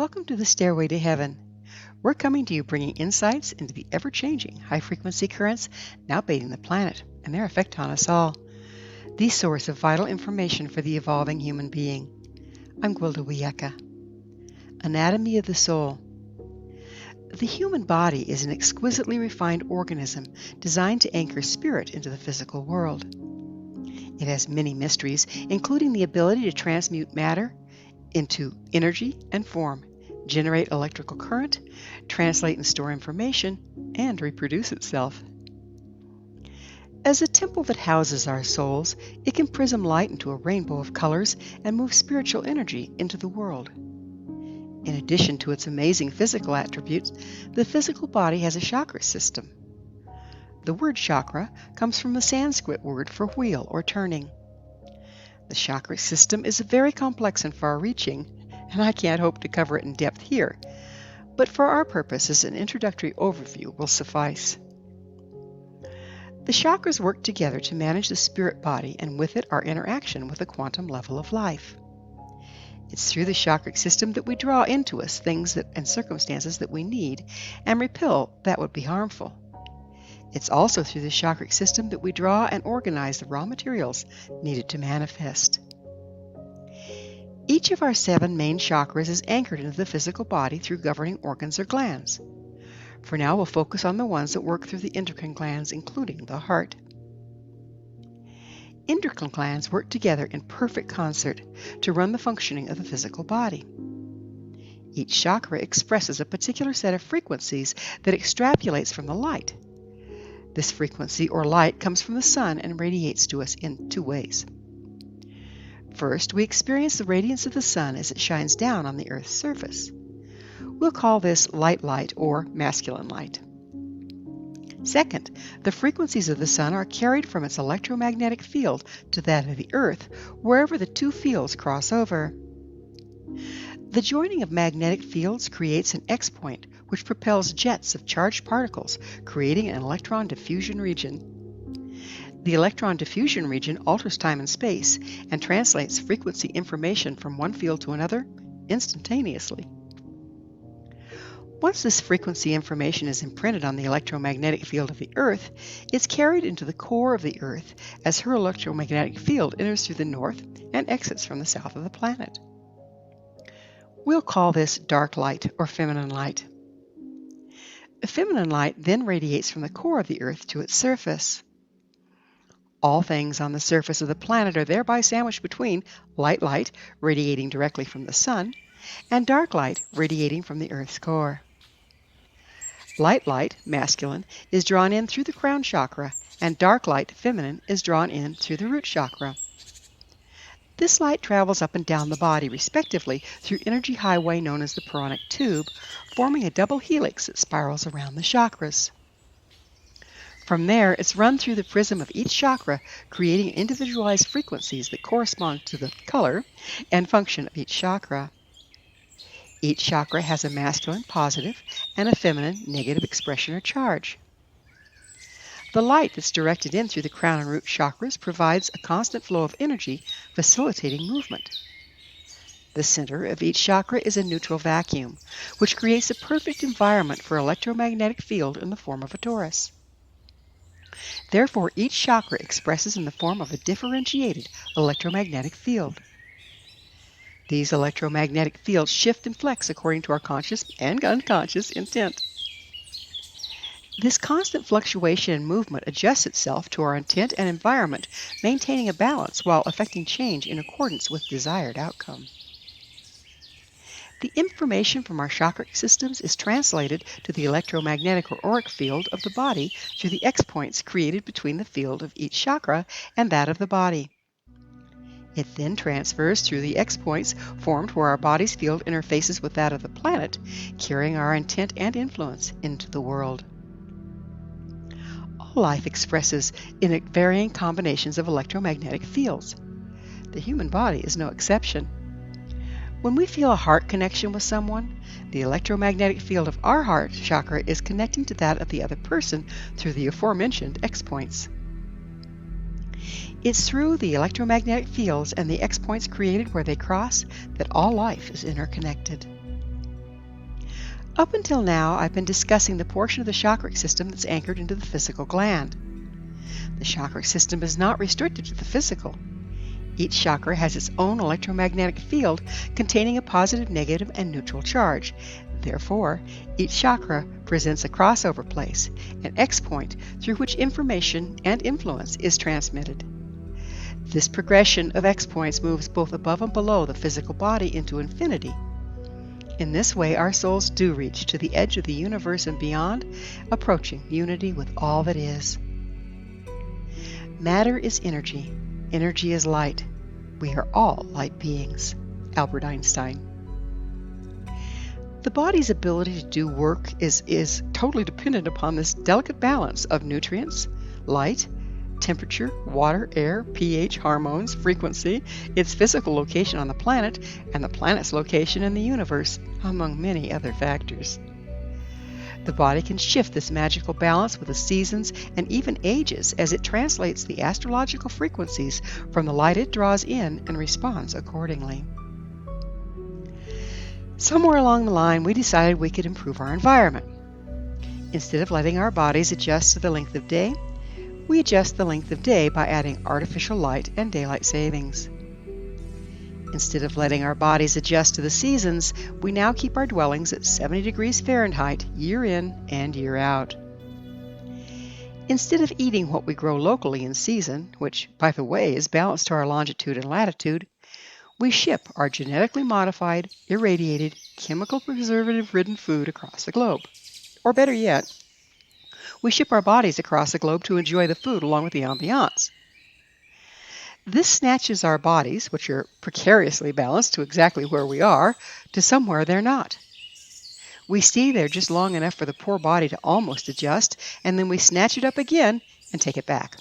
Welcome to the Stairway to Heaven. We're coming to you bringing insights into the ever-changing high-frequency currents now bathing the planet and their effect on us all. The source of vital information for the evolving human being. I'm Gwilda Wiyaka. Anatomy of the Soul. The human body is an exquisitely refined organism designed to anchor spirit into the physical world. It has many mysteries, including the ability to transmute matter into energy and form, generate electrical current, translate and store information, and reproduce itself. As a temple that houses our souls, it can prism light into a rainbow of colors and move spiritual energy into the world. In addition to its amazing physical attributes, the physical body has a chakra system. The word chakra comes from the Sanskrit word for wheel or turning. The chakra system is very complex and far-reaching, and I can't hope to cover it in depth here, but for our purposes an introductory overview will suffice. The chakras work together to manage the spirit body and with it our interaction with the quantum level of life. It's through the chakra system that we draw into us things and circumstances that we need and repel that would be harmful. It's also through the chakra system that we draw and organize the raw materials needed to manifest. Each of our 7 main chakras is anchored into the physical body through governing organs or glands. For now, we'll focus on the ones that work through the endocrine glands, including the heart. Endocrine glands work together in perfect concert to run the functioning of the physical body. Each chakra expresses a particular set of frequencies that extrapolates from the light. This frequency or light comes from the sun and radiates to us in 2 ways. First, we experience the radiance of the sun as it shines down on the Earth's surface. We'll call this light or masculine light. Second, the frequencies of the sun are carried from its electromagnetic field to that of the Earth, wherever the 2 fields cross over. The joining of magnetic fields creates an X-point, which propels jets of charged particles, creating an electron diffusion region. The electron diffusion region alters time and space and translates frequency information from one field to another instantaneously. Once this frequency information is imprinted on the electromagnetic field of the Earth, it's carried into the core of the Earth as her electromagnetic field enters through the north and exits from the south of the planet. We'll call this dark light or feminine light. The feminine light then radiates from the core of the Earth to its surface. All things on the surface of the planet are thereby sandwiched between light, radiating directly from the sun, and dark light, radiating from the Earth's core. Light, masculine, is drawn in through the crown chakra, and dark light, feminine, is drawn in through the root chakra. This light travels up and down the body, respectively, through energy highway known as the Puranic tube, forming a double helix that spirals around the chakras. From there, it's run through the prism of each chakra, creating individualized frequencies that correspond to the color and function of each chakra. Each chakra has a masculine, positive, and a feminine, negative expression or charge. The light that's directed in through the crown and root chakras provides a constant flow of energy, facilitating movement. The center of each chakra is a neutral vacuum, which creates a perfect environment for electromagnetic field in the form of a torus. Therefore, each chakra expresses in the form of a differentiated electromagnetic field. These electromagnetic fields shift and flex according to our conscious and unconscious intent. This constant fluctuation and movement adjusts itself to our intent and environment, maintaining a balance while affecting change in accordance with desired outcome. The information from our chakra systems is translated to the electromagnetic or auric field of the body through the X-points created between the field of each chakra and that of the body. It then transfers through the X-points formed where our body's field interfaces with that of the planet, carrying our intent and influence into the world. All life expresses in varying combinations of electromagnetic fields. The human body is no exception. When we feel a heart connection with someone, the electromagnetic field of our heart chakra is connecting to that of the other person through the aforementioned X-points. It's through the electromagnetic fields and the X-points created where they cross that all life is interconnected. Up until now, I've been discussing the portion of the chakra system that's anchored into the physical gland. The chakra system is not restricted to the physical. Each chakra has its own electromagnetic field containing a positive, negative, and neutral charge. Therefore, each chakra presents a crossover place, an X-point through which information and influence is transmitted. This progression of X-points moves both above and below the physical body into infinity. In this way, our souls do reach to the edge of the universe and beyond, approaching unity with all that is. Matter is energy. Energy is light. We are all light beings. Albert Einstein. The body's ability to do work is totally dependent upon this delicate balance of nutrients, light, temperature, water, air, pH, hormones, frequency, its physical location on the planet, and the planet's location in the universe, among many other factors. The body can shift this magical balance with the seasons and even ages as it translates the astrological frequencies from the light it draws in and responds accordingly. Somewhere along the line, we decided we could improve our environment. Instead of letting our bodies adjust to the length of day, we adjust the length of day by adding artificial light and daylight savings. Instead of letting our bodies adjust to the seasons, we now keep our dwellings at 70 degrees Fahrenheit year in and year out. Instead of eating what we grow locally in season, which, by the way, is balanced to our longitude and latitude, we ship our genetically modified, irradiated, chemical preservative-ridden food across the globe. Or better yet, we ship our bodies across the globe to enjoy the food along with the ambiance. This snatches our bodies, which are precariously balanced to exactly where we are, to somewhere they're not. We stay there just long enough for the poor body to almost adjust, and then we snatch it up again and take it back.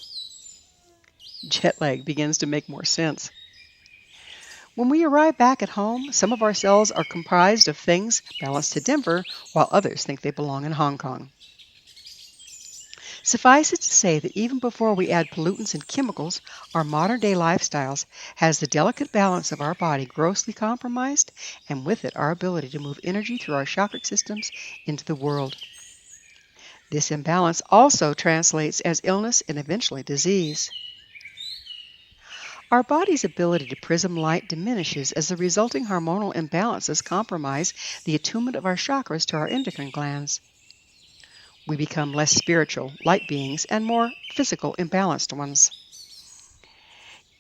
Jet lag begins to make more sense. When we arrive back at home, some of our cells are comprised of things balanced to Denver, while others think they belong in Hong Kong. Suffice it to say that even before we add pollutants and chemicals, our modern-day lifestyles has the delicate balance of our body grossly compromised, and with it our ability to move energy through our chakra systems into the world. This imbalance also translates as illness and eventually disease. Our body's ability to prism light diminishes as the resulting hormonal imbalances compromise the attunement of our chakras to our endocrine glands. We become less spiritual, light beings, and more physical, imbalanced ones.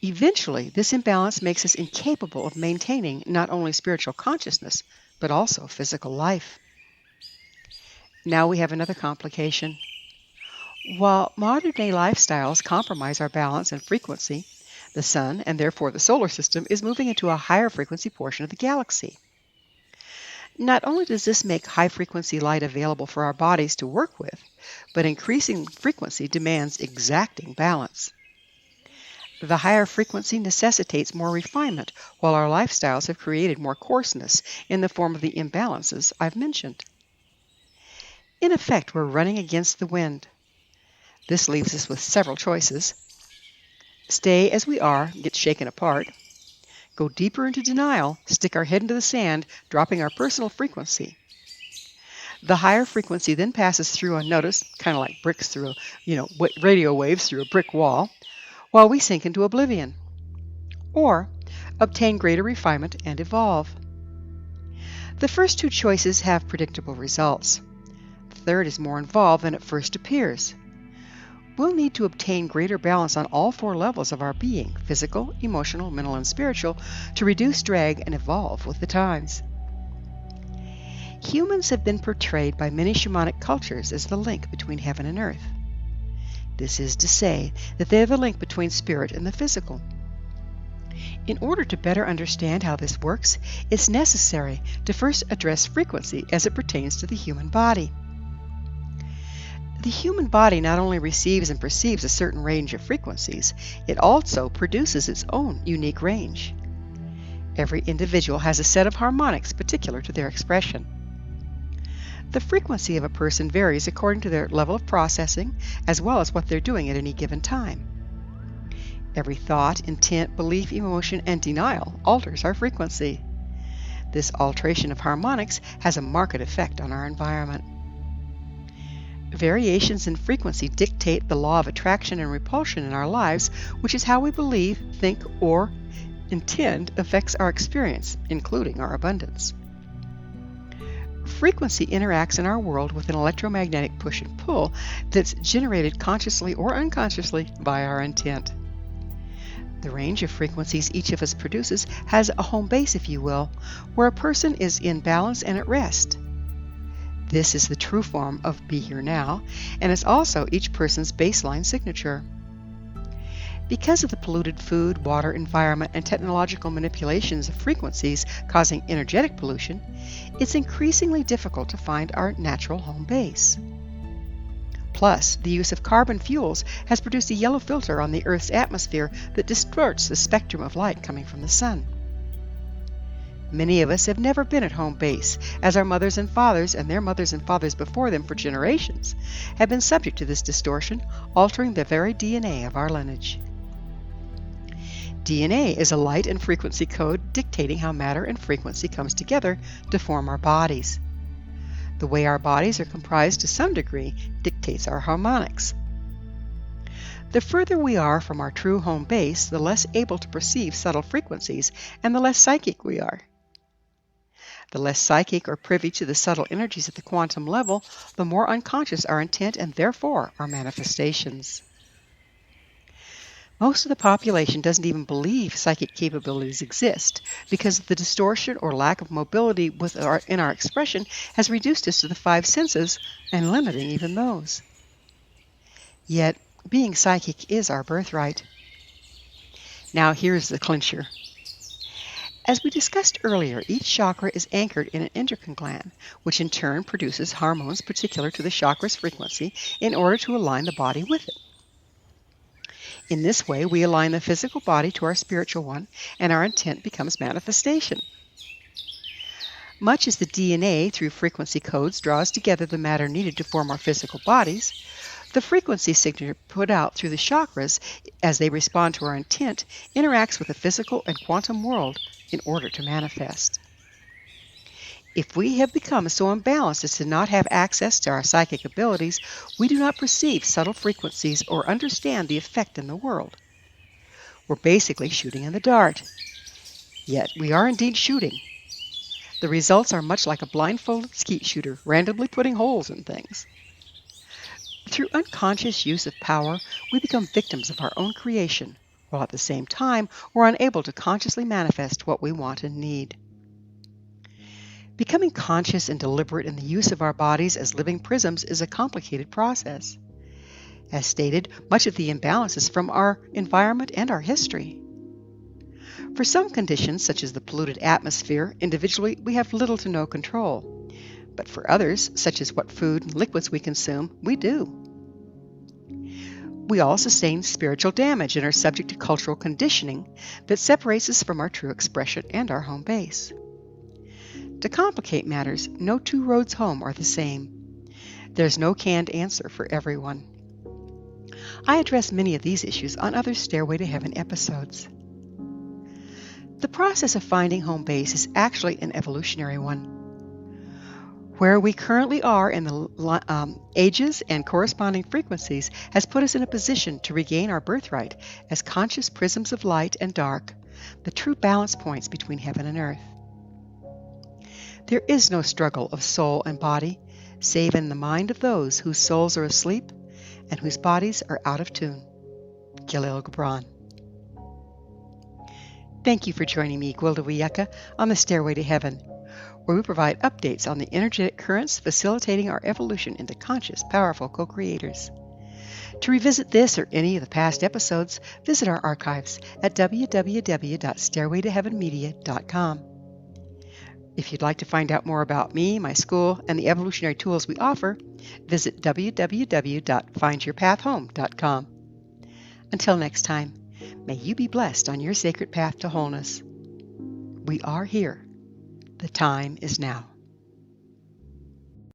Eventually, this imbalance makes us incapable of maintaining not only spiritual consciousness, but also physical life. Now we have another complication. While modern-day lifestyles compromise our balance and frequency, the Sun, and therefore the solar system, is moving into a higher frequency portion of the galaxy. Not only does this make high-frequency light available for our bodies to work with, but increasing frequency demands exacting balance. The higher frequency necessitates more refinement, while our lifestyles have created more coarseness in the form of the imbalances I've mentioned. In effect, we're running against the wind. This leaves us with several choices. Stay as we are, get shaken apart. Go deeper into denial, stick our head into the sand, dropping our personal frequency. The higher frequency then passes through unnoticed, kind of like bricks through, radio waves through a brick wall, while we sink into oblivion. Or obtain greater refinement and evolve. The first two choices have predictable results. The third is more involved than it first appears. We'll need to obtain greater balance on all four levels of our being, physical, emotional, mental, and spiritual, to reduce drag and evolve with the times. Humans have been portrayed by many shamanic cultures as the link between heaven and earth. This is to say that they're the link between spirit and the physical. In order to better understand how this works, it's necessary to first address frequency as it pertains to the human body. The human body not only receives and perceives a certain range of frequencies, it also produces its own unique range. Every individual has a set of harmonics particular to their expression. The frequency of a person varies according to their level of processing, as well as what they're doing at any given time. Every thought, intent, belief, emotion, and denial alters our frequency. This alteration of harmonics has a marked effect on our environment. Variations in frequency dictate the law of attraction and repulsion in our lives, which is how we believe, think, or intend affects our experience, including our abundance. Frequency interacts in our world with an electromagnetic push and pull that's generated consciously or unconsciously by our intent. The range of frequencies each of us produces has a home base, if you will, where a person is in balance and at rest. This is the true form of Be Here Now, and is also each person's baseline signature. Because of the polluted food, water, environment, and technological manipulations of frequencies causing energetic pollution, it's increasingly difficult to find our natural home base. Plus, the use of carbon fuels has produced a yellow filter on the Earth's atmosphere that distorts the spectrum of light coming from the sun. Many of us have never been at home base, as our mothers and fathers and their mothers and fathers before them for generations have been subject to this distortion, altering the very DNA of our lineage. DNA is a light and frequency code dictating how matter and frequency comes together to form our bodies. The way our bodies are comprised to some degree dictates our harmonics. The further we are from our true home base, the less able to perceive subtle frequencies and the less psychic we are. The less psychic or privy to the subtle energies at the quantum level, the more unconscious our intent and therefore our manifestations. Most of the population doesn't even believe psychic capabilities exist because the distortion or lack of mobility in our expression has reduced us to the five senses and limiting even those. Yet, being psychic is our birthright. Now here's the clincher. As we discussed earlier, each chakra is anchored in an endocrine gland, which in turn produces hormones particular to the chakra's frequency in order to align the body with it. In this way, we align the physical body to our spiritual one, and our intent becomes manifestation. Much as the DNA, through frequency codes, draws together the matter needed to form our physical bodies, the frequency signature put out through the chakras, as they respond to our intent, interacts with the physical and quantum world in order to manifest. If we have become so imbalanced as to not have access to our psychic abilities, we do not perceive subtle frequencies or understand the effect in the world. We're basically shooting in the dark. Yet we are indeed shooting. The results are much like a blindfolded skeet shooter randomly putting holes in things. Through unconscious use of power, we become victims of our own creation, while at the same time we're unable to consciously manifest what we want and need. Becoming conscious and deliberate in the use of our bodies as living prisms is a complicated process. As stated, much of the imbalance is from our environment and our history. For some conditions, such as the polluted atmosphere, individually we have little to no control. But for others, such as what food and liquids we consume, we do. We all sustain spiritual damage and are subject to cultural conditioning that separates us from our true expression and our home base. To complicate matters, no two roads home are the same. There's no canned answer for everyone. I address many of these issues on other Stairway to Heaven episodes. The process of finding home base is actually an evolutionary one. Where we currently are in the ages and corresponding frequencies has put us in a position to regain our birthright as conscious prisms of light and dark, the true balance points between heaven and earth. There is no struggle of soul and body, save in the mind of those whose souls are asleep and whose bodies are out of tune. Khalil Gibran. Thank you for joining me, Gwilda Wiyaka, on the Stairway to Heaven, where we provide updates on the energetic currents facilitating our evolution into conscious, powerful co-creators. To revisit this or any of the past episodes, visit our archives at www.stairwaytoheavenmedia.com. If you'd like to find out more about me, my school, and the evolutionary tools we offer, visit www.findyourpathhome.com. Until next time, may you be blessed on your sacred path to wholeness. We are here. The time is now.